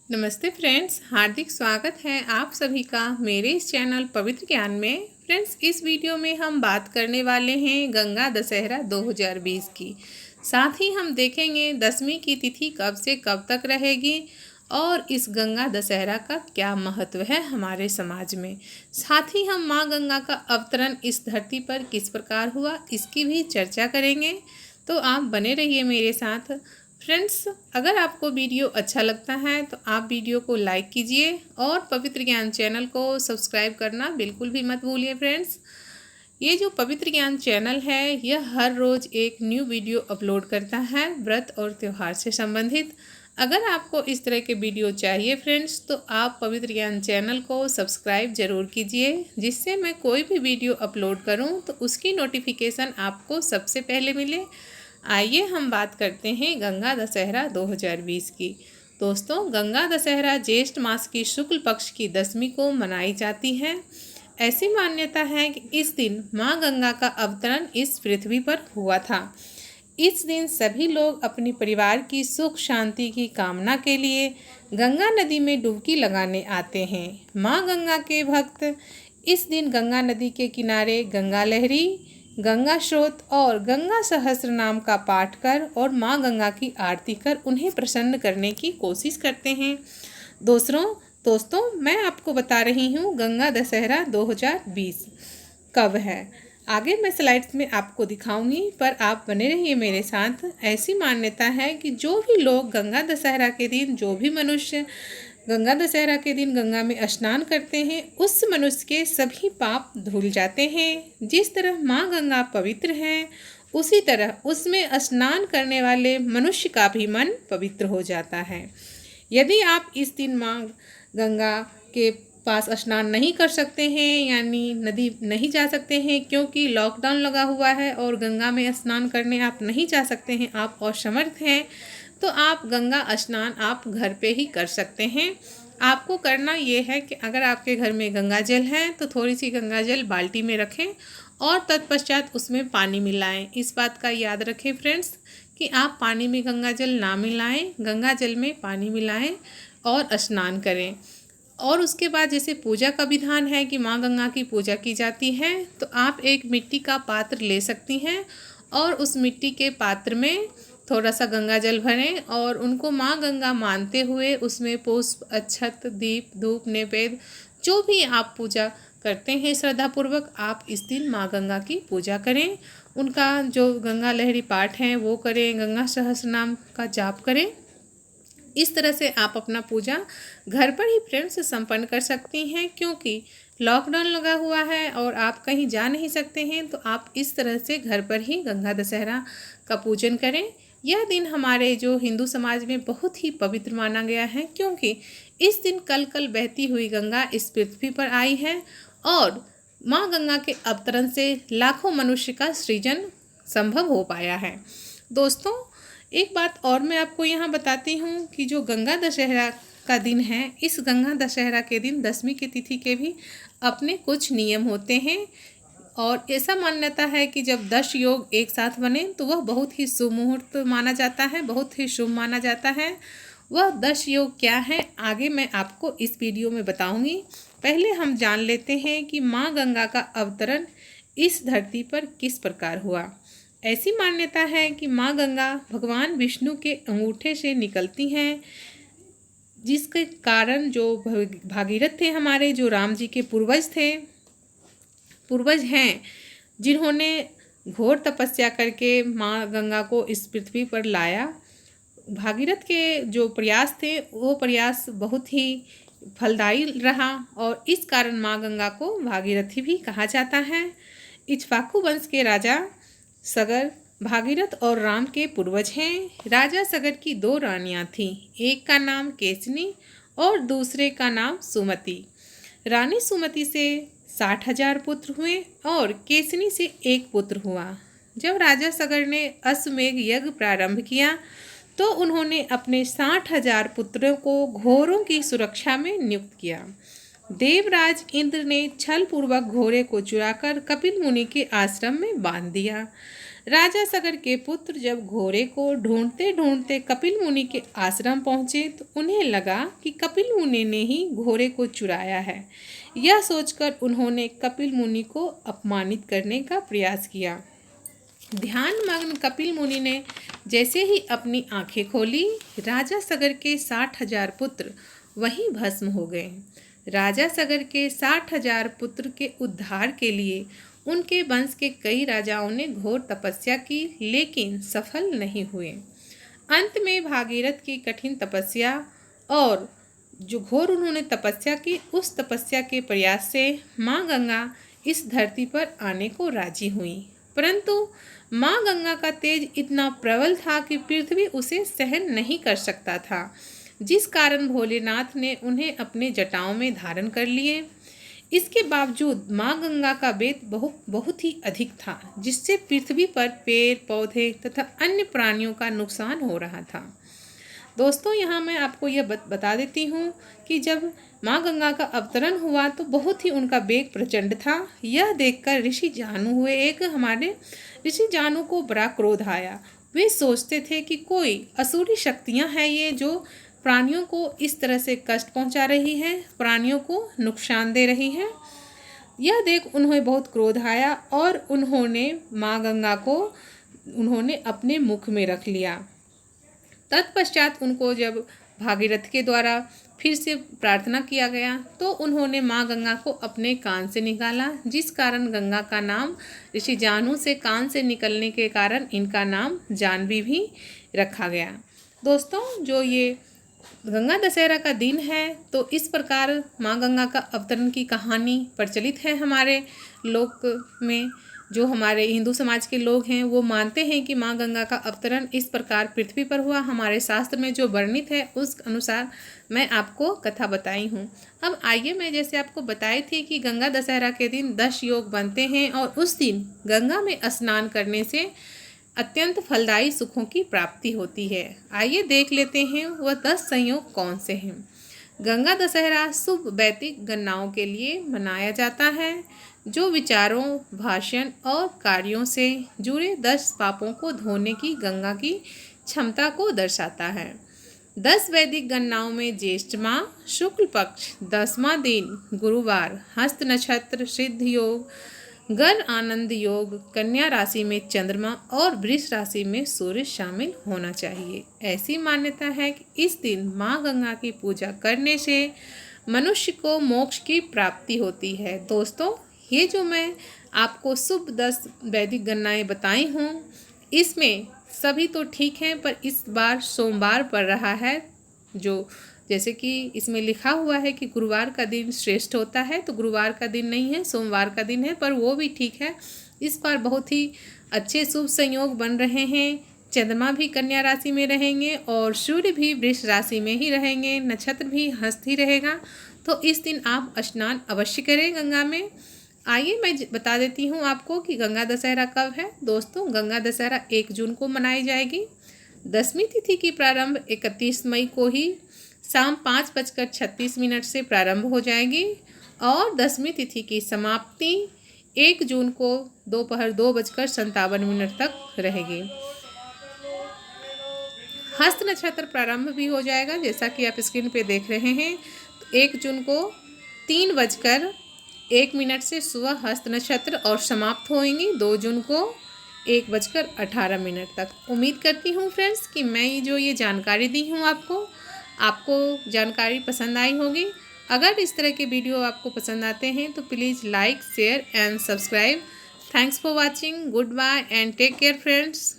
नमस्ते फ्रेंड्स, हार्दिक स्वागत है आप सभी का मेरे इस चैनल पवित्र ज्ञान में। फ्रेंड्स, इस वीडियो में हम बात करने वाले हैं गंगा दशहरा 2020 की। साथ ही हम देखेंगे दसवीं की तिथि कब से कब तक रहेगी और इस गंगा दशहरा का क्या महत्व है हमारे समाज में। साथ ही हम माँ गंगा का अवतरण इस धरती पर किस प्रकार हुआ, इसकी भी चर्चा करेंगे। तो आप बने रहिए मेरे साथ। फ्रेंड्स, अगर आपको वीडियो अच्छा लगता है तो आप वीडियो को लाइक कीजिए और पवित्र ज्ञान चैनल को सब्सक्राइब करना बिल्कुल भी मत भूलिए। फ्रेंड्स, ये जो पवित्र ज्ञान चैनल है यह हर रोज़ एक न्यू वीडियो अपलोड करता है व्रत और त्यौहार से संबंधित। अगर आपको इस तरह के वीडियो चाहिए फ्रेंड्स, तो आप पवित्र ज्ञान चैनल को सब्सक्राइब ज़रूर कीजिए, जिससे मैं कोई भी वीडियो अपलोड करूं तो उसकी नोटिफिकेशन आपको सबसे पहले मिले। आइए हम बात करते हैं गंगा दशहरा 2020 की। दोस्तों, गंगा दशहरा ज्येष्ठ मास की शुक्ल पक्ष की दशमी को मनाई जाती है। ऐसी मान्यता है कि इस दिन माँ गंगा का अवतरण इस पृथ्वी पर हुआ था। इस दिन सभी लोग अपने परिवार की सुख शांति की कामना के लिए गंगा नदी में डुबकी लगाने आते हैं। माँ गंगा के भक्त इस दिन गंगा नदी के किनारे गंगा लहरी, गंगा स्रोत और गंगा सहस्त्र नाम का पाठ कर और माँ गंगा की आरती कर उन्हें प्रसन्न करने की कोशिश करते हैं। दोस्तों, मैं आपको बता रही हूँ गंगा दशहरा 2020 कब है। आगे मैं स्लाइड्स में आपको दिखाऊंगी, पर आप बने रहिए मेरे साथ। ऐसी मान्यता है कि जो भी लोग गंगा दशहरा के दिन, जो भी मनुष्य गंगा दशहरा के दिन गंगा में स्नान करते हैं, उस मनुष्य के सभी पाप धुल जाते हैं। जिस तरह माँ गंगा पवित्र है, उसी तरह उसमें स्नान करने वाले मनुष्य का भी मन पवित्र हो जाता है। यदि आप इस दिन माँ गंगा के पास स्नान नहीं कर सकते हैं, यानी नदी नहीं जा सकते हैं क्योंकि लॉकडाउन लगा हुआ है और गंगा में स्नान करने आप नहीं जा सकते हैं, आप असमर्थ हैं, तो आप गंगा स्नान आप घर पे ही कर सकते हैं। आपको करना ये है कि अगर आपके घर में गंगा जल है तो थोड़ी सी गंगा जल बाल्टी में रखें और तत्पश्चात उसमें पानी मिलाएं। इस बात का याद रखें फ्रेंड्स कि आप पानी में गंगा जल ना मिलाएं, गंगा जल में पानी मिलाएं और स्नान करें। और उसके बाद जैसे पूजा का विधान है कि माँ गंगा की पूजा की जाती है, तो आप एक मिट्टी का पात्र ले सकती हैं और उस मिट्टी के पात्र में थोड़ा सा गंगा जल भरें और उनको माँ गंगा मानते हुए उसमें पुष्प, अक्षत, दीप, धूप, नैवेद्य जो भी आप पूजा करते हैं श्रद्धापूर्वक, आप इस दिन माँ गंगा की पूजा करें। उनका जो गंगा लहरी पाठ है वो करें, गंगा सहस्त्र नाम का जाप करें। इस तरह से आप अपना पूजा घर पर ही फ्रेंड्स संपन्न कर सकती हैं, क्योंकि लॉकडाउन लगा हुआ है और आप कहीं जा नहीं सकते हैं, तो आप इस तरह से घर पर ही गंगा दशहरा का पूजन करें। यह दिन हमारे जो हिंदू समाज में बहुत ही पवित्र माना गया है, क्योंकि इस दिन कल कल बहती हुई गंगा इस पृथ्वी पर आई है और माँ गंगा के अवतरण से लाखों मनुष्य का सृजन संभव हो पाया है। दोस्तों, एक बात और मैं आपको यहाँ बताती हूँ कि जो गंगा दशहरा का दिन है, इस गंगा दशहरा के दिन दसवीं की तिथि के भी अपने कुछ नियम होते हैं और ऐसा मान्यता है कि जब 10 योग एक साथ बने तो वह बहुत ही शुभ मुहूर्त माना जाता है, बहुत ही शुभ माना जाता है। वह 10 योग क्या है, आगे मैं आपको इस वीडियो में बताऊंगी। पहले हम जान लेते हैं कि माँ गंगा का अवतरण इस धरती पर किस प्रकार हुआ। ऐसी मान्यता है कि माँ गंगा भगवान विष्णु के अंगूठे से निकलती हैं, जिसके कारण जो भागीरथ थे, हमारे जो राम जी के पूर्वज हैं, जिन्होंने घोर तपस्या करके माँ गंगा को इस पृथ्वी पर लाया। भागीरथ के जो प्रयास थे वो प्रयास बहुत ही फलदायी रहा और इस कारण माँ गंगा को भागीरथी भी कहा जाता है। इक्ष्वाकु वंश के राजा सगर भागीरथ और राम के पूर्वज हैं। राजा सगर की 2 रानियां थीं, एक का नाम केसनी और दूसरे का नाम सुमति। रानी सुमति से 60,000 पुत्र हुए और केसनी से 1 पुत्र हुआ। जब राजा सगर ने अश्वमेध यज्ञ प्रारंभ किया तो उन्होंने अपने 60,000 पुत्रों को घोड़ों की सुरक्षा में नियुक्त किया। देवराज इंद्र ने छल पूर्वक घोड़े को चुराकर कपिल मुनि के आश्रम में बांध दिया। राजा सगर के पुत्र जब घोड़े को ढूंढते ढूंढते कपिल मुनि के आश्रम पहुँचे तो उन्हें लगा कि कपिल मुनि ने ही घोड़े को चुराया है। यह सोचकर उन्होंने कपिल मुनि को अपमानित करने का प्रयास किया। ध्यानमग्न कपिल मुनि ने जैसे ही अपनी आंखें खोली, राजा सगर के 60,000 पुत्र वहीं भस्म हो गए। राजा सगर के 60,000 पुत्र के उद्धार के लिए उनके वंश के कई राजाओं ने घोर तपस्या की, लेकिन सफल नहीं हुए। अंत में भागीरथ की कठिन तपस्या और जो घोर उन्होंने तपस्या की, उस तपस्या के प्रयास से माँ गंगा इस धरती पर आने को राजी हुई। परंतु माँ गंगा का तेज इतना प्रबल था कि पृथ्वी उसे सहन नहीं कर सकता था, जिस कारण भोलेनाथ ने उन्हें अपने जटाओं में धारण कर लिए। इसके बावजूद माँ गंगा का वेग बहुत ही अधिक था, जिससे पृथ्वी पर पेड़ पौधे तथा अन्य प्राणियों का नुकसान हो रहा था। दोस्तों, यहाँ मैं आपको यह बता देती हूँ कि जब माँ गंगा का अवतरण हुआ तो बहुत ही उनका वेग प्रचंड था। यह देखकर ऋषि जानू हुए। हमारे ऋषि जानू को बड़ा क्रोध आया। वे सोचते थे कि कोई असुरी शक्तियाँ हैं ये जो प्राणियों को इस तरह से कष्ट पहुंचा रही है, प्राणियों को नुकसान दे रही है। यह देख उन्हें बहुत क्रोध आया और उन्होंने माँ गंगा को अपने मुख में रख लिया। तत्पश्चात उनको जब भागीरथ के द्वारा फिर से प्रार्थना किया गया तो उन्होंने माँ गंगा को अपने कान से निकाला, जिस कारण गंगा का नाम ऋषि जानू से कान से निकलने के कारण इनका नाम जानवी भी रखा गया। दोस्तों, जो ये गंगा दशहरा का दिन है तो इस प्रकार माँ गंगा का अवतरण की कहानी प्रचलित है हमारे लोक में। जो हमारे हिंदू समाज के लोग हैं वो मानते हैं कि माँ गंगा का अवतरण इस प्रकार पृथ्वी पर हुआ। हमारे शास्त्र में जो वर्णित है उस अनुसार मैं आपको कथा बताई हूँ। अब आइए, मैं जैसे आपको बताई थी कि गंगा दशहरा के दिन 10 योग बनते हैं और उस दिन गंगा में स्नान करने से अत्यंत फलदायी सुखों की प्राप्ति होती है। आइए देख लेते हैं वह 10 संयोग कौन से हैं। गंगा दशहरा शुभ वैदिक गणनाओं के लिए मनाया जाता है, जो विचारों, भाषण और कार्यों से जुड़े 10 पापों को धोने की गंगा की क्षमता को दर्शाता है। 10 वैदिक गणनाओं में ज्येष्ठ माह, शुक्ल पक्ष, 10वां दिन, गुरुवार, हस्त नक्षत्र, सिद्ध योग, गर आनंद योग, कन्या राशि में चंद्रमा और वृष राशि में सूर्य शामिल होना चाहिए। ऐसी मान्यता है कि इस दिन माँ गंगा की पूजा करने से मनुष्य को मोक्ष की प्राप्ति होती है। दोस्तों, ये जो मैं आपको शुभ 10 वैदिक गणनाएं बताई हूँ, इसमें सभी तो ठीक हैं, पर इस बार सोमवार पड़ रहा है। जो जैसे कि इसमें लिखा हुआ है कि गुरुवार का दिन श्रेष्ठ होता है, तो गुरुवार का दिन नहीं है, सोमवार का दिन है, पर वो भी ठीक है। इस बार बहुत ही अच्छे शुभ संयोग बन रहे हैं। चंद्रमा भी कन्या राशि में रहेंगे और सूर्य भी वृष राशि में ही रहेंगे, नक्षत्र भी हस्त ही रहेगा। तो इस दिन आप स्नान अवश्य करें गंगा में। आइए मैं बता देती हूँ आपको कि गंगा दशहरा कब है। दोस्तों, गंगा दशहरा 1 जून को मनाई जाएगी। 10वीं तिथि की प्रारंभ 31 मई को ही शाम 5:36 से प्रारंभ हो जाएगी और 10वीं तिथि की समाप्ति 1 जून को दोपहर 2:57 तक रहेगी। हस्त नक्षत्र प्रारंभ भी हो जाएगा, जैसा कि आप स्क्रीन पे देख रहे हैं। तो 1 जून को 3:01 से सुबह हस्त नक्षत्र और समाप्त होंगी 2 जून को 1:18 तक। उम्मीद करती हूँ फ्रेंड्स कि मैं ये जानकारी दी हूँ आपको जानकारी पसंद आई होगी। अगर इस तरह के वीडियो आपको पसंद आते हैं तो please like, share and subscribe. Thanks for watching. Good bye and take care friends.